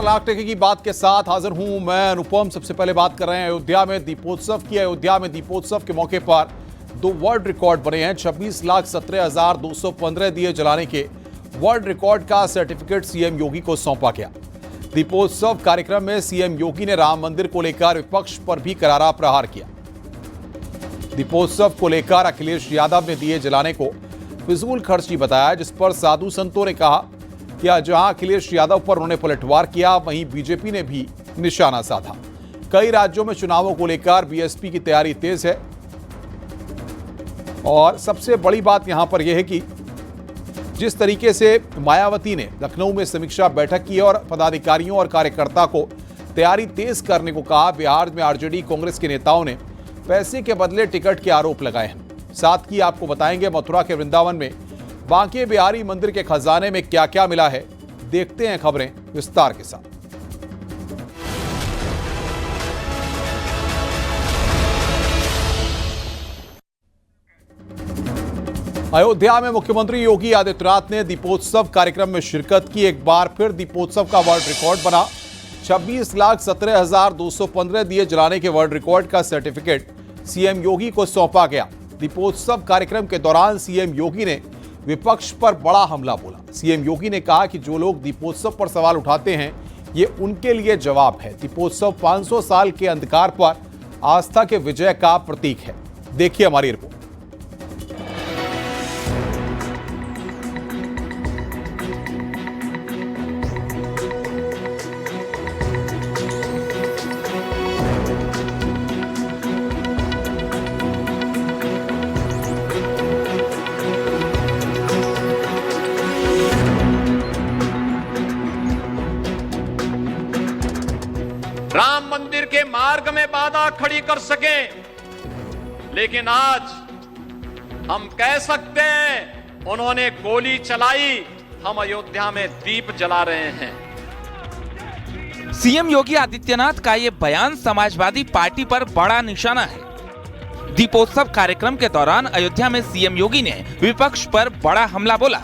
लाख टके की बात के साथ हाजिर हूं मैं अनुपम। सबसे पहले बात कर रहे हैं अयोध्या में दीपोत्सव की। अयोध्या में दीपोत्सव के मौके पर 2 वर्ल्ड रिकॉर्ड बने हैं। 26,17,215 दिए जलाने के वर्ल्ड रिकॉर्ड का सर्टिफिकेट सीएम योगी को सौंपा गया। दीपोत्सव कार्यक्रम में सीएम योगी ने राम मंदिर को लेकर विपक्ष पर भी करारा प्रहार किया। दीपोत्सव को लेकर अखिलेश यादव ने दिए जलाने को फिजूल खर्ची बताया, जिस पर साधु संतों ने कहा कि जहां अखिलेश यादव पर उन्होंने पलटवार किया, वहीं बीजेपी ने भी निशाना साधा। कई राज्यों में चुनावों को लेकर बीएसपी की तैयारी तेज है और सबसे बड़ी बात यहां पर यह है कि जिस तरीके से मायावती ने लखनऊ में समीक्षा बैठक की और पदाधिकारियों और कार्यकर्ता को तैयारी तेज करने को कहा, बिहार में आरजेडी कांग्रेस के नेताओं ने पैसे के बदले टिकट के आरोप लगाए हैं। साथ ही आपको बताएंगे मथुरा के वृंदावन में बांके बिहारी मंदिर के खजाने में क्या क्या मिला है। देखते हैं खबरें विस्तार के साथ। अयोध्या में मुख्यमंत्री योगी आदित्यनाथ ने दीपोत्सव कार्यक्रम में शिरकत की। एक बार फिर दीपोत्सव का वर्ल्ड रिकॉर्ड बना। 26,17,215 दिए जलाने के वर्ल्ड रिकॉर्ड का सर्टिफिकेट सीएम योगी को सौंपा गया। दीपोत्सव कार्यक्रम के दौरान सीएम योगी ने विपक्ष पर बड़ा हमला बोला। सीएम योगी ने कहा कि जो लोग दीपोत्सव पर सवाल उठाते हैं, ये उनके लिए जवाब है। दीपोत्सव 500 साल के अंधकार पर आस्था के विजय का प्रतीक है। देखिए हमारी रिपोर्ट। राम मंदिर के मार्ग में बाधा खड़ी कर सके, लेकिन आज हम कह सकते हैं उन्होंने गोली चलाई, हम अयोध्या में दीप जला रहे हैं। सीएम योगी आदित्यनाथ का ये बयान समाजवादी पार्टी पर बड़ा निशाना है। दीपोत्सव कार्यक्रम के दौरान अयोध्या में सीएम योगी ने विपक्ष पर बड़ा हमला बोला।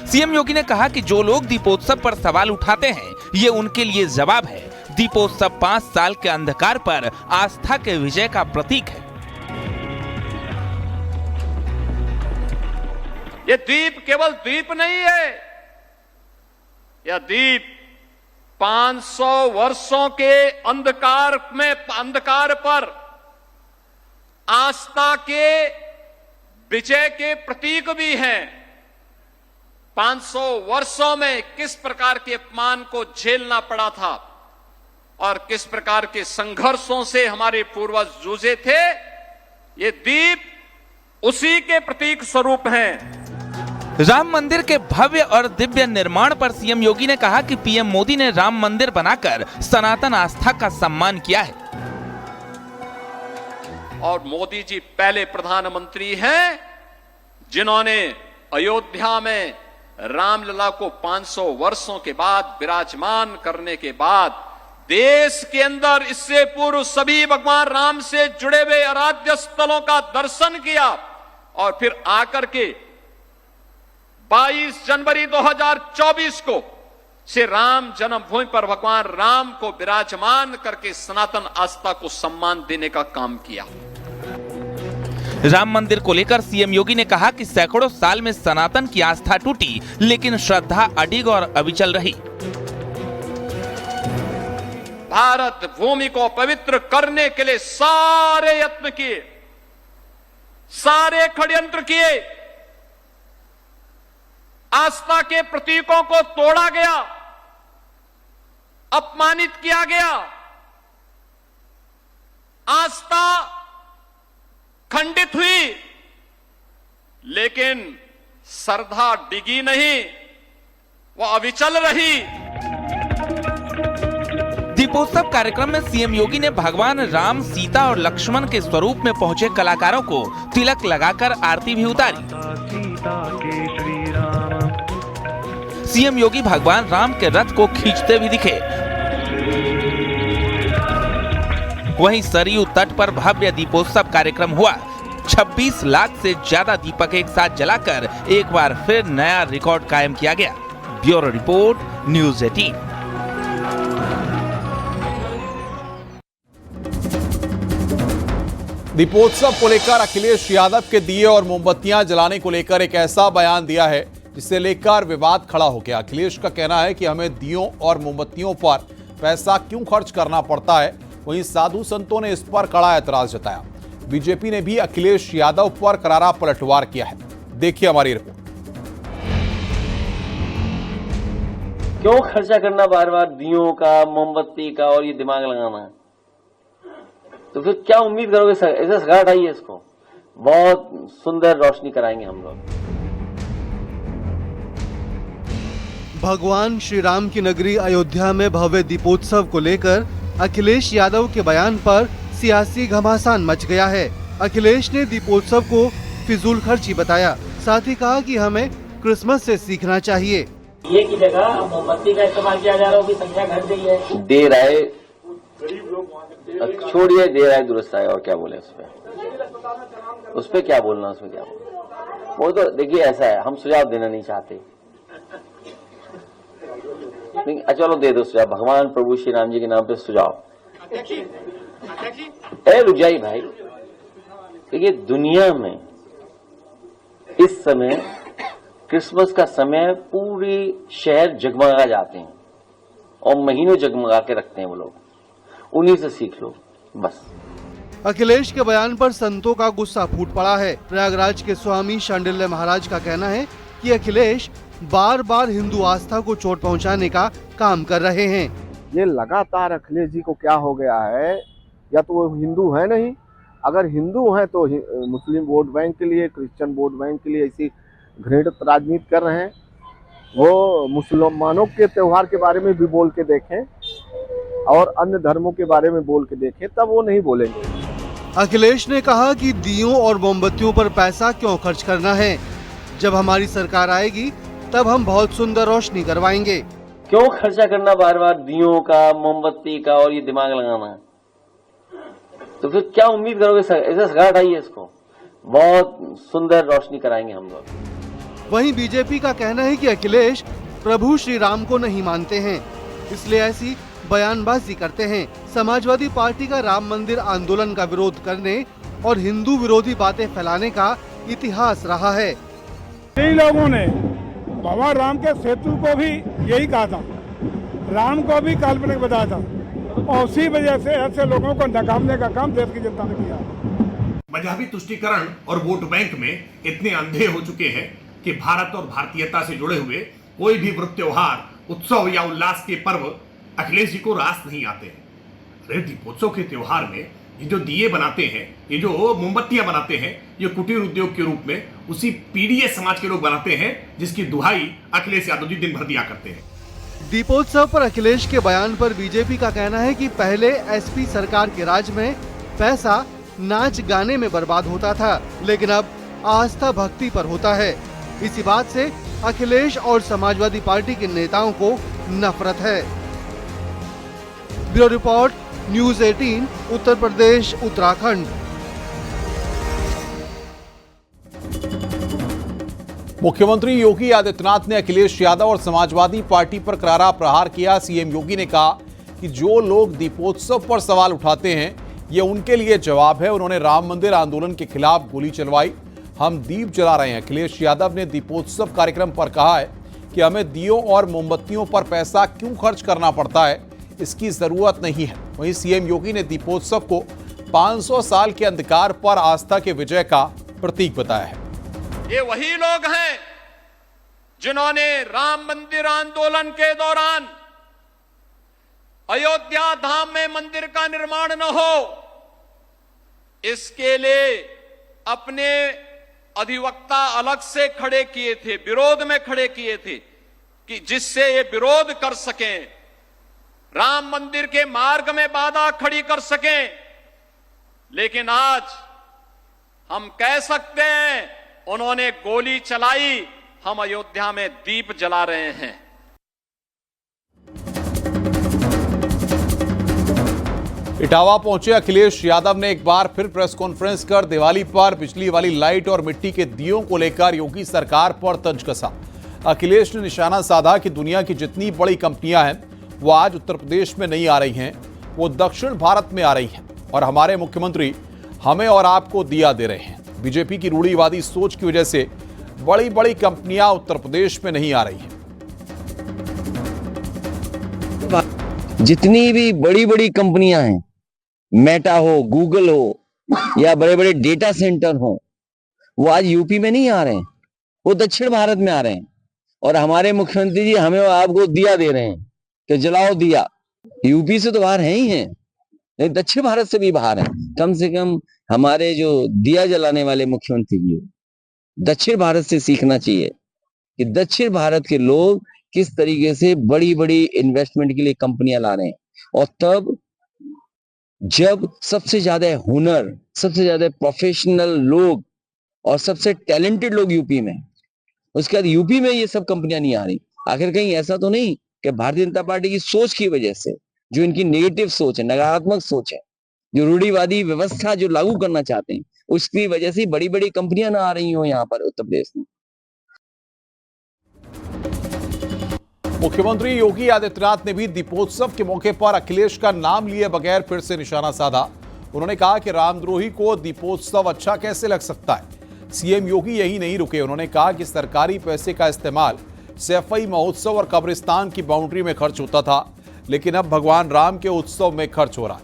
सीएम योगी ने कहा कि जो लोग दीपोत्सव पर सवाल उठाते हैं, ये उनके लिए जवाब है। दीपोत्सव 5 साल के अंधकार पर आस्था के विजय का प्रतीक है। ये दीप केवल दीप नहीं है, यह दीप 500 वर्षों के अंधकार पर आस्था के विजय के प्रतीक भी हैं। 500 वर्षों में किस प्रकार के अपमान को झेलना पड़ा था और किस प्रकार के संघर्षों से हमारे पूर्वज जूझे थे, ये दीप उसी के प्रतीक स्वरूप हैं। राम मंदिर के भव्य और दिव्य निर्माण पर सीएम योगी ने कहा कि पीएम मोदी ने राम मंदिर बनाकर सनातन आस्था का सम्मान किया है। और मोदी जी पहले प्रधानमंत्री हैं जिन्होंने अयोध्या में रामलला को 500 वर्षों के बाद विराजमान करने के बाद देश के अंदर इससे पूर्व सभी भगवान राम से जुड़े हुए आराध्य स्थलों का दर्शन किया और फिर आकर के 22 जनवरी 2024 को से राम जन्मभूमि पर भगवान राम को विराजमान करके सनातन आस्था को सम्मान देने का काम किया। राम मंदिर को लेकर सीएम योगी ने कहा कि सैकड़ों साल में सनातन की आस्था टूटी, लेकिन श्रद्धा अडिग और अविचल रही। भारत भूमि को पवित्र करने के लिए सारे यत्न किए, सारे षड्यंत्र किए, आस्था के प्रतीकों को तोड़ा गया, अपमानित किया गया, आस्था खंडित हुई, लेकिन श्रद्धा डिगी नहीं, वो अविचल रही। दीपोत्सव कार्यक्रम में सीएम योगी ने भगवान राम, सीता और लक्ष्मण के स्वरूप में पहुंचे कलाकारों को तिलक लगाकर आरती भी उतारी। सीएम योगी भगवान राम के रथ को खींचते भी दिखे। वहीं सरयू तट पर भव्य दीपोत्सव कार्यक्रम हुआ। 26 लाख से ज्यादा दीपक एक साथ जलाकर एक बार फिर नया रिकॉर्ड कायम किया गया। Bureau report, news 18। दीपोत्सव को लेकर अखिलेश यादव के दिए और मोमबत्तियां जलाने को लेकर एक ऐसा बयान दिया है जिसे लेकर विवाद खड़ा हो गया। अखिलेश का कहना है कि हमें दियों और मोमबत्तियों पर पैसा क्यों खर्च करना पड़ता है। वहीं साधु संतों ने इस पर कड़ा ऐतराज जताया। बीजेपी ने भी अखिलेश यादव पर करारा पलटवार किया है। देखिए हमारी रिपोर्ट। क्यों खर्चा करना बार बार दियों का, मोमबत्ती का और ये दिमाग लगाना है? तो फिर क्या उम्मीद करोगे? ऐसा सगा हटाइए इसको, बहुत सुंदर रोशनी कराएंगे हम लोग। भगवान श्री राम की नगरी अयोध्या में भव्य दीपोत्सव को लेकर अखिलेश यादव के बयान पर सियासी घमासान मच गया है। अखिलेश ने दीपोत्सव को फिजूल खर्ची बताया, साथ ही कहा कि हमें क्रिसमस से सीखना चाहिए। ये की जगह मोमबत्ती का इस्तेमाल किया जा रहा है, की संख्या घट गई है। देर आए छोड़िए, देर आए दुरुस्त आए, और क्या बोले उस पे क्या बोलना, उसमें क्या बोलना। वो तो देखिए ऐसा है, हम सुझाव देना नहीं चाहते। चलो दे दो सुझाव, भगवान प्रभु श्री राम जी के नाम पे सुझाव। रुक जाइए भाई, देखिए दुनिया में इस समय क्रिसमस का समय पूरी शहर जगमगा जाते हैं और महीनों जगमगा के रखते हैं वो लोग। उन्हीं से सीख लो बस। अखिलेश के बयान पर संतों का गुस्सा फूट पड़ा है। प्रयागराज के स्वामी शांडिल्य महाराज का कहना है कि अखिलेश बार बार हिंदू आस्था को चोट पहुंचाने का काम कर रहे हैं। ये लगातार अखिलेश जी को क्या हो गया है, या तो वो हिंदू है नहीं, अगर हिंदू हैं तो मुस्लिम वोट बैंक के लिए, क्रिश्चियन वोट बैंक के लिए ऐसी घृणित राजनीति कर रहे हैं। वो मुसलमानों के त्यौहार के बारे में भी बोल के देखें और अन्य धर्मों के बारे में बोल के देखें, तब वो नहीं बोलेंगे। अखिलेश ने कहा कि दियों और मोमबत्तियों पर पैसा क्यों खर्च करना है, जब हमारी सरकार आएगी तब हम बहुत सुंदर रोशनी करवाएंगे। क्यों खर्चा करना बार बार दियों का, मोमबत्ती का और ये दिमाग लगाना है? तो फिर क्या उम्मीद करोगे? ऐसा सगा हटाइए इसको, बहुत सुंदर रोशनी कराएंगे हम लोग। वहीं बीजेपी का कहना है कि अखिलेश प्रभु श्री राम को नहीं मानते हैं, इसलिए ऐसी बयानबाजी करते हैं। समाजवादी पार्टी का राम मंदिर आंदोलन का विरोध करने और हिंदू विरोधी बातें फैलाने का इतिहास रहा है। कई लोगों ने भगवान राम के सेतु को भी यही कहा था, राम को भी काल्पनिक बताया था, और उसी वजह से ऐसे लोगों को नकामने का काम देश की जनता ने किया। मजहबी तुष्टीकरण और वोट बैंक में इतने अंधे हो चुके हैं कि भारत और भारतीयता से जुड़े हुए कोई भी व्रत त्योहार, उत्सव या उल्लास के पर्व अखिलेश जी को रास नहीं आते हैं। अरे दीपोत्सव के त्योहार में ये जो दिए बनाते हैं, ये जो मोमबत्तियां बनाते हैं, ये कुटीर उद्योग के रूप में उसी पीड़ित समाज के लोग बनाते हैं जिसकी दुहाई अखिलेश यादव जी दिन भर दिया करते हैं। दीपोत्सव पर अखिलेश के बयान पर बीजेपी का कहना है कि पहले एसपी सरकार के राज में पैसा नाच गाने में बर्बाद होता था, लेकिन अब आस्था भक्ति पर होता है। इसी बात से अखिलेश और समाजवादी पार्टी के नेताओं को नफरत है। Bureau report, news 18, Uttar Pradesh, Uttarakhand. मुख्यमंत्री योगी आदित्यनाथ ने अखिलेश यादव और समाजवादी पार्टी पर करारा प्रहार किया। सीएम योगी ने कहा कि जो लोग दीपोत्सव पर सवाल उठाते हैं, ये उनके लिए जवाब है। उन्होंने राम मंदिर आंदोलन के खिलाफ गोली चलवाई, हम दीप जला रहे हैं। अखिलेश यादव ने दीपोत्सव कार्यक्रम पर कहा है कि हमें दियों और मोमबत्तियों पर पैसा क्यों खर्च करना पड़ता है, इसकी जरूरत नहीं है। वहीं सीएम योगी ने दीपोत्सव को 500 साल के अंधकार पर आस्था के विजय का प्रतीक बताया है। ये वही लोग हैं जिन्होंने राम मंदिर आंदोलन के दौरान अयोध्या धाम में मंदिर का निर्माण न हो, इसके लिए अपने अधिवक्ता अलग से खड़े किए थे, विरोध में खड़े किए थे कि जिससे ये विरोध कर सकें, राम मंदिर के मार्ग में बाधा खड़ी कर सकें। लेकिन आज हम कह सकते हैं उन्होंने गोली चलाई, हम अयोध्या में दीप जला रहे हैं। इटावा पहुंचे अखिलेश यादव ने एक बार फिर प्रेस कॉन्फ्रेंस कर दिवाली पर बिजली वाली लाइट और मिट्टी के दियों को लेकर योगी सरकार पर तंज कसा। अखिलेश ने निशाना साधा कि दुनिया की जितनी बड़ी कंपनियां हैं वो आज उत्तर प्रदेश में नहीं आ रही हैं, वो दक्षिण भारत में आ रही हैं और हमारे मुख्यमंत्री हमें और आपको दिया दे रहे हैं। बीजेपी की रूढ़िवादी सोच की वजह से बड़ी बड़ी कंपनियां उत्तर प्रदेश में नहीं आ रही हैं। जितनी भी बड़ी बड़ी कंपनियां हैं, मेटा हो, गूगल हो या बड़े बड़े डेटा सेंटर हो, वो आज यूपी में नहीं आ रहे हैं, वो दक्षिण भारत में आ रहे हैं। और हमारे मुख्यमंत्री जी हमें और आपको दिया दे रहे हैं कि जलाओ दिया। यूपी से तो बाहर है ही हैं, लेकिन दक्षिण भारत से भी बाहर हैं। कम से कम हमारे जो दिया जलाने वाले मुख्यमंत्री जी दक्षिण भारत से सीखना चाहिए कि दक्षिण भारत के लोग किस तरीके से बड़ी बड़ी इन्वेस्टमेंट के लिए कंपनियां ला रहे हैं। और तब जब सबसे ज्यादा हुनर, सबसे ज्यादा प्रोफेशनल लोग और सबसे टैलेंटेड लोग यूपी में, उसके बाद यूपी में ये सब कंपनियां नहीं आ रही। आखिर कहीं ऐसा तो नहीं कि भारतीय जनता पार्टी की सोच की वजह से, जो इनकी नेगेटिव सोच है, नकारात्मक सोच है, जो रूढ़िवादी व्यवस्था जो लागू करना चाहते हैं, उसकी वजह से बड़ी बड़ी कंपनियां ना आ रही हो यहाँ पर उत्तर प्रदेश में। मुख्यमंत्री योगी आदित्यनाथ ने भी दीपोत्सव के मौके पर अखिलेश का नाम लिए बगैर फिर से निशाना साधा। उन्होंने कहा कि रामद्रोही को दीपोत्सव अच्छा कैसे लग सकता है। सीएम योगी यही नहीं रुके, उन्होंने कहा कि सरकारी पैसे का इस्तेमाल सैफई महोत्सव और कब्रिस्तान की बाउंड्री में खर्च होता था, लेकिन अब भगवान राम के उत्सव में खर्च हो रहा है।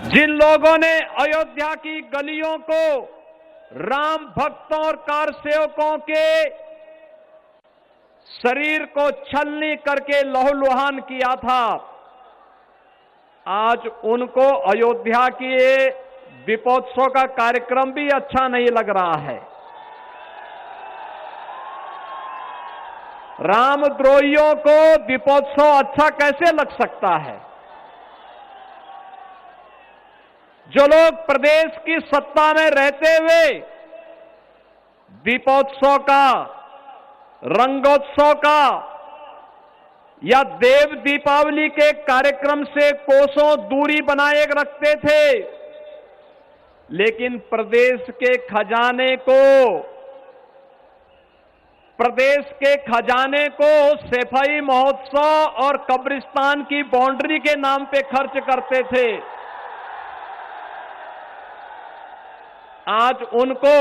जिन लोगों ने अयोध्या की गलियों को राम भक्तों और कार सेवकों के शरीर को छलनी करके लहूलुहान किया था, आज उनको अयोध्या की दीपोत्सव का कार्यक्रम भी अच्छा नहीं लग रहा है। रामद्रोहियों को दीपोत्सव अच्छा कैसे लग सकता है? जो लोग प्रदेश की सत्ता में रहते हुए दीपोत्सव का, रंगोत्सव का या देव दीपावली के कार्यक्रम से कोसों दूरी बनाए रखते थे, लेकिन प्रदेश के खजाने को सैफई महोत्सव और कब्रिस्तान की बाउंड्री के नाम पे खर्च करते थे, आज उनको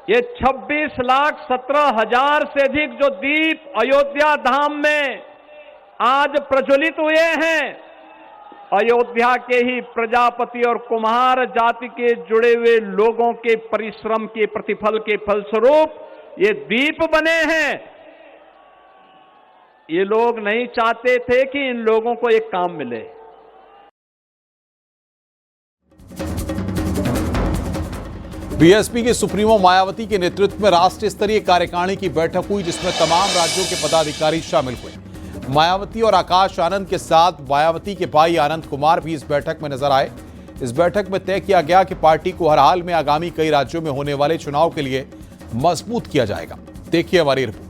ये 26,17,000 से अधिक जो दीप अयोध्या धाम में आज प्रज्वलित हुए हैं, अयोध्या के ही प्रजापति और कुम्हार जाति के जुड़े हुए लोगों के परिश्रम के प्रतिफल के फलस्वरूप ये दीप बने हैं। ये लोग नहीं चाहते थे कि इन लोगों को एक काम मिले। बीएसपी के सुप्रीमो मायावती के नेतृत्व में राष्ट्रीय स्तरीय कार्यकारिणी की बैठक हुई, जिसमें तमाम राज्यों के पदाधिकारी शामिल हुए। मायावती और आकाश आनंद के साथ मायावती के भाई आनंद कुमार भी इस बैठक में नजर आए। इस बैठक में तय किया गया कि पार्टी को हर हाल में आगामी कई राज्यों में होने वाले चुनाव के लिए मजबूत किया जाएगा। देखिए हमारी रिपोर्ट।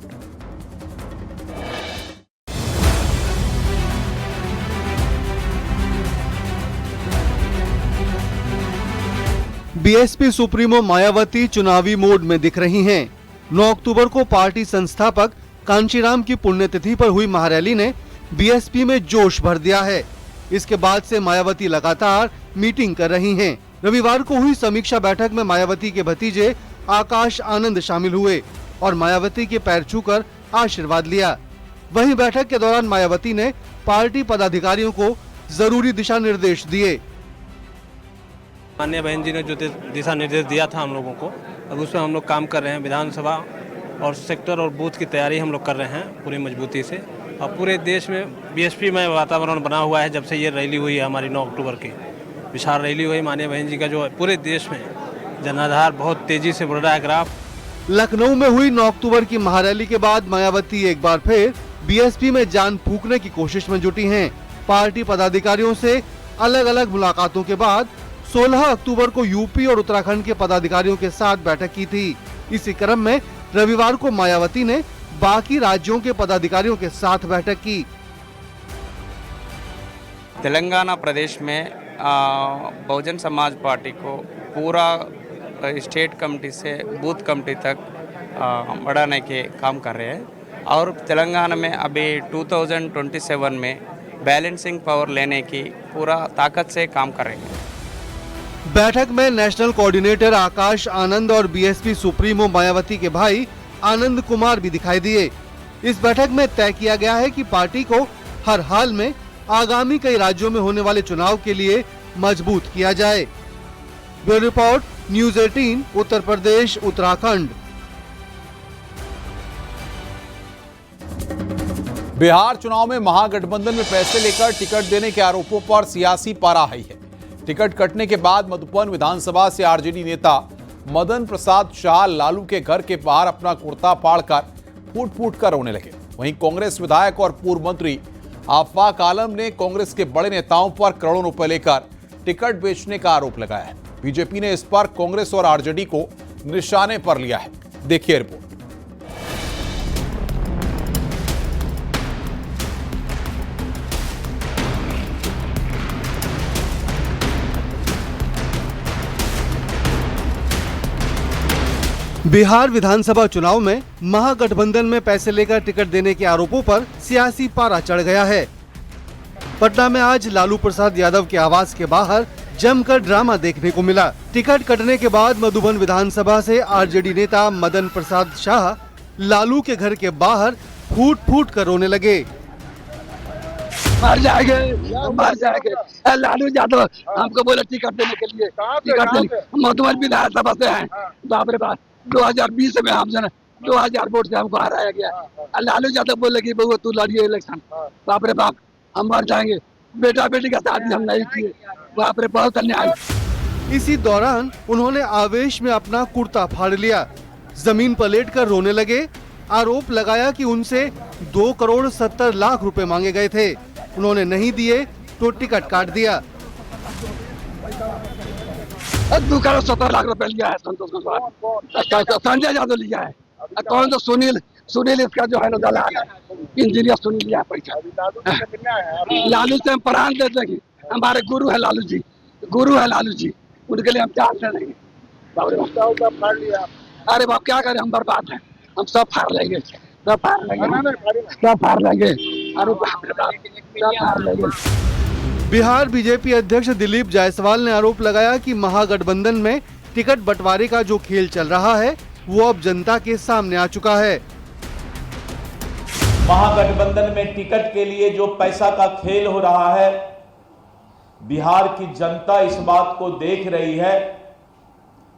बीएसपी सुप्रीमो मायावती चुनावी मोड में दिख रही हैं। 9 अक्टूबर को पार्टी संस्थापक कांचीराम की पुण्यतिथि पर हुई महारैली ने बीएसपी में जोश भर दिया है। इसके बाद से मायावती लगातार मीटिंग कर रही हैं। रविवार को हुई समीक्षा बैठक में मायावती के भतीजे आकाश आनंद शामिल हुए और मायावती के पैर छूकर आशीर्वाद लिया। वहीं बैठक के दौरान मायावती ने पार्टी पदाधिकारियों को जरूरी दिशा निर्देश दिए। माननीय बहन जी ने जो दिशा निर्देश दिया था हम लोगों को, अब उस पर हम लोग काम कर रहे हैं। विधानसभा और सेक्टर और बूथ की तैयारी हम लोग कर रहे हैं पूरी मजबूती से। और पूरे देश में बीएसपी में वातावरण बना हुआ है। जब से ये रैली हुई है हमारी 9 अक्टूबर की विशाल रैली हुई, माननीय बहन जी का जो पूरे देश में जनाधार बहुत तेजी से बढ़ रहा है ग्राफ। लखनऊ में हुई 9 अक्टूबर की महारैली के बाद मायावती एक बार फिर बीएसपी में जान फूंकने की कोशिश में जुटी हैं। पार्टी पदाधिकारियों से अलग अलग मुलाकातों के बाद 16 अक्टूबर को यूपी और उत्तराखंड के पदाधिकारियों के साथ बैठक की थी। इसी क्रम में रविवार को मायावती ने बाकी राज्यों के पदाधिकारियों के साथ बैठक की। तेलंगाना प्रदेश में बहुजन समाज पार्टी को पूरा स्टेट कमेटी से बूथ कमेटी तक बढ़ाने के काम कर रहे हैं। और तेलंगाना में अभी 2027 में बैलेंसिंग पावर लेने की पूरा ताकत से काम करेंगे। बैठक में नेशनल कोऑर्डिनेटर आकाश आनंद और बीएसपी सुप्रीमो मायावती के भाई आनंद कुमार भी दिखाई दिए। इस बैठक में तय किया गया है कि पार्टी को हर हाल में आगामी कई राज्यों में होने वाले चुनाव के लिए मजबूत किया जाए। Bureau report, news 18, Uttar Pradesh, Uttarakhand. Bihar चुनाव में महागठबंधन में पैसे लेकर टिकट देने के आरोपों पर सियासी पारा हाई है। टिकट कटने के बाद मधुबन विधानसभा से आरजेडी नेता मदन प्रसाद शाह लालू के घर के बाहर अपना कुर्ता फाड़कर फूट फूट कर रोने लगे। वहीं कांग्रेस विधायक और पूर्व मंत्री आफाक आलम ने कांग्रेस के बड़े नेताओं पर करोड़ों रुपए लेकर टिकट बेचने का आरोप लगाया है। बीजेपी ने इस पर कांग्रेस और आरजेडी को निशाने पर लिया है। देखिए रिपोर्ट। बिहार विधानसभा चुनाव में महागठबंधन में पैसे लेकर टिकट देने के आरोपों पर सियासी पारा चढ़ गया है। पटना में आज लालू प्रसाद यादव के आवास के बाहर जमकर ड्रामा देखने को मिला। टिकट कटने के बाद मधुबन विधानसभा से आरजेडी नेता मदन प्रसाद शाह लालू के घर के बाहर फूट फूट कर रोने लगे। मर जाएंगे। लालू यादव हमको बोले टिकट देने के लिए, टिकट देने मधुबन विधानसभा से हैं। बाप रे बाप, 2020 में हम 2000 वोट से हमको हराया गया। लालू यादव बोले कि बहू तू लड़िए इलेक्शन। बाप रे बाप, हम मर जाएंगे। बेटा बेटी का शादी हम नहीं किए। बाप रे, बहुत अन्याय। इसी दौरान उन्होंने आवेश में अपना कुर्ता फाड़ लिया, जमीन पर लेटकर रोने लगे। आरोप लगाया कि उनसे 2,70,00,000 रुपए मांगे गए थे। उन्होंने नहीं दिए तो टिकट काट दिया। 2,70,00,000 रुपए लिया है संतोष कुशवाहा। संजय यादव लिया है। कौन तो सुनील इसका जो है ना दलाल है, इंजीनियर सुनील लिया पैसा। लालू से हम प्राण दे देंगे। हमारे गुरु है लालू जी, उनके लिए हम जान दे देंगे। अरे बाप, क्या करें, हम बर्बाद हैं। हम सब फाड़ लेंगे। बिहार बीजेपी अध्यक्ष दिलीप जायसवाल ने आरोप लगाया कि महागठबंधन में टिकट बंटवारे का जो खेल चल रहा है वो अब जनता के सामने आ चुका है। महागठबंधन में टिकट के लिए जो पैसा का खेल हो रहा है, बिहार की जनता इस बात को देख रही है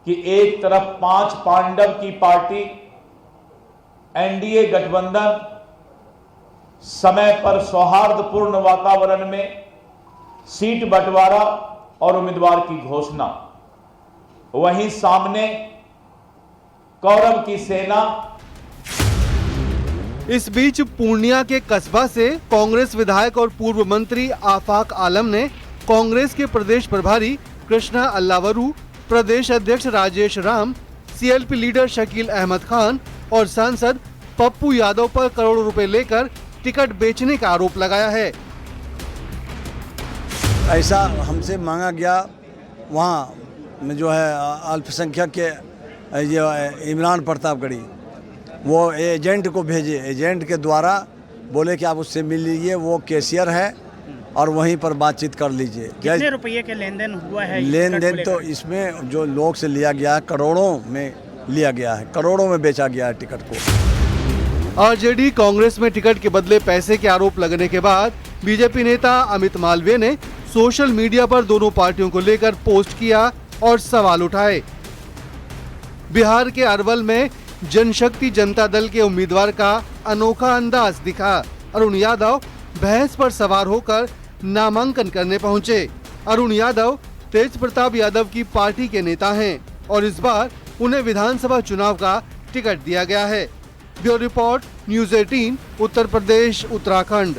कि एक तरफ 5 पांडव की पार्टी एनडीए गठबंधन समय पर सौहार्दपूर्ण वातावरण में सीट बंटवारा और उम्मीदवार की घोषणा, वहीं सामने कौरव की सेना। इस बीच पूर्णिया के कस्बा से कांग्रेस विधायक और पूर्व मंत्री आफाक आलम ने कांग्रेस के प्रदेश प्रभारी कृष्णा अल्लावरू, प्रदेश अध्यक्ष राजेश राम, सीएलपी लीडर शकील अहमद खान और सांसद पप्पू यादव पर करोड़ों रुपए लेकर टिकट बेचने का आरोप लगाया है। ऐसा हमसे मांगा गया। वहाँ में जो है अल्पसंख्यक के जो इमरान प्रतापगढ़ी, वो एजेंट को भेजे। एजेंट के द्वारा बोले कि आप उससे मिल लीजिए, वो कैशियर है और वहीं पर बातचीत कर लीजिए। कितने रुपये के लेन देन हुआ है? लेन देन तो इसमें जो लोग से लिया गया है, करोड़ों में लिया गया है, करोड़ों में बेचा गया है टिकट को। आरजेडी कांग्रेस में टिकट के बदले पैसे के आरोप लगने के बाद बीजेपी नेता अमित मालवीय ने सोशल मीडिया पर दोनों पार्टियों को लेकर पोस्ट किया और सवाल उठाए। बिहार के अरवल में जनशक्ति जनता दल के उम्मीदवार का अनोखा अंदाज दिखा। अरुण यादव भैंस पर सवार होकर नामांकन करने पहुंचे। अरुण यादव तेज प्रताप यादव की पार्टी के नेता हैं और इस बार उन्हें विधानसभा चुनाव का टिकट दिया गया है। Bureau report, news 18, Uttar Pradesh, Uttarakhand.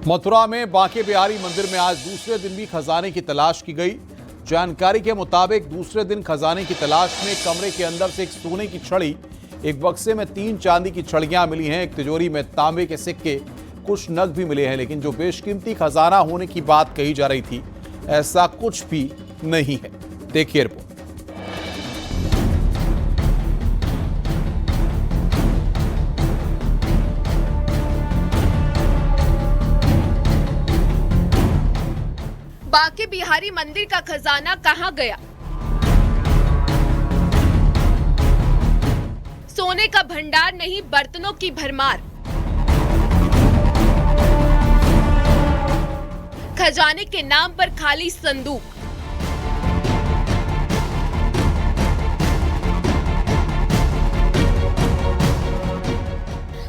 Mathura में बांके बिहारी मंदिर में आज दूसरे दिन भी खजाने की तलाश की गई। जानकारी के मुताबिक दूसरे दिन खजाने की तलाश में कमरे के अंदर से एक सोने की छड़ी, एक बक्से में 3 चांदी की छड़ियां मिली हैं, एक तिजोरी में तांबे के सिक्के, कुछ नग भी मिले हैं। लेकिन जो बेशकीमती खजाना होने की बात कही जा रही थी, ऐसा कुछ भी नहीं है। देखिए रिपोर्ट। बांके बिहारी मंदिर का खजाना कहां गया? सोने का भंडार नहीं, बर्तनों की भरमार। खजाने के नाम पर खाली संदूक।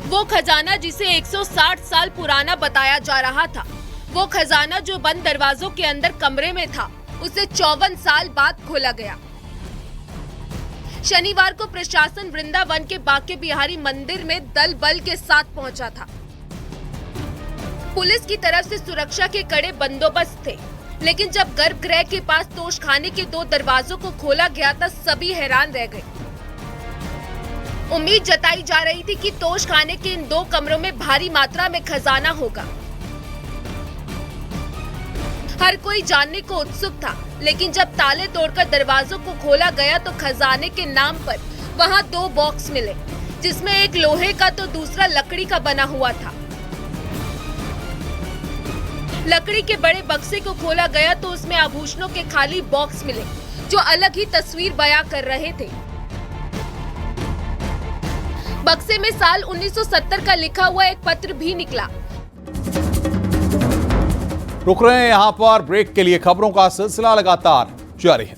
वो खजाना जिसे 160 साल पुराना बताया जा रहा था, वो खजाना जो बंद दरवाजों के अंदर कमरे में था, उसे 54 साल बाद खोला गया। शनिवार को प्रशासन वृंदावन के बांके बिहारी मंदिर में दल बल के साथ पहुंचा था। पुलिस की तरफ से सुरक्षा के कड़े बंदोबस्त थे, लेकिन जब गर्भगृह के पास तोशखाने के 2 दरवाजों को खोला गया तब सभी हैरान रह गए। उम्मीद जताई जा रही थी कि तोशखाने के इन 2 कमरों में भारी मात्रा में खजाना होगा। हर कोई जानने को उत्सुक था, लेकिन जब ताले तोड़कर दरवाजों को खोला गया तो खजाने के नाम पर वहां 2 बॉक्स मिले, जिसमें एक लोहे का तो दूसरा लकड़ी का बना हुआ था। लकड़ी के बड़े बक्से को खोला गया तो उसमें आभूषणों के खाली बॉक्स मिले, जो अलग ही तस्वीर बयां कर रहे थे। बक्से में साल 1970 का लिखा हुआ एक पत्र भी निकला। रुक रहे हैं यहां पर ब्रेक के लिए। खबरों का सिलसिला लगातार जारी है।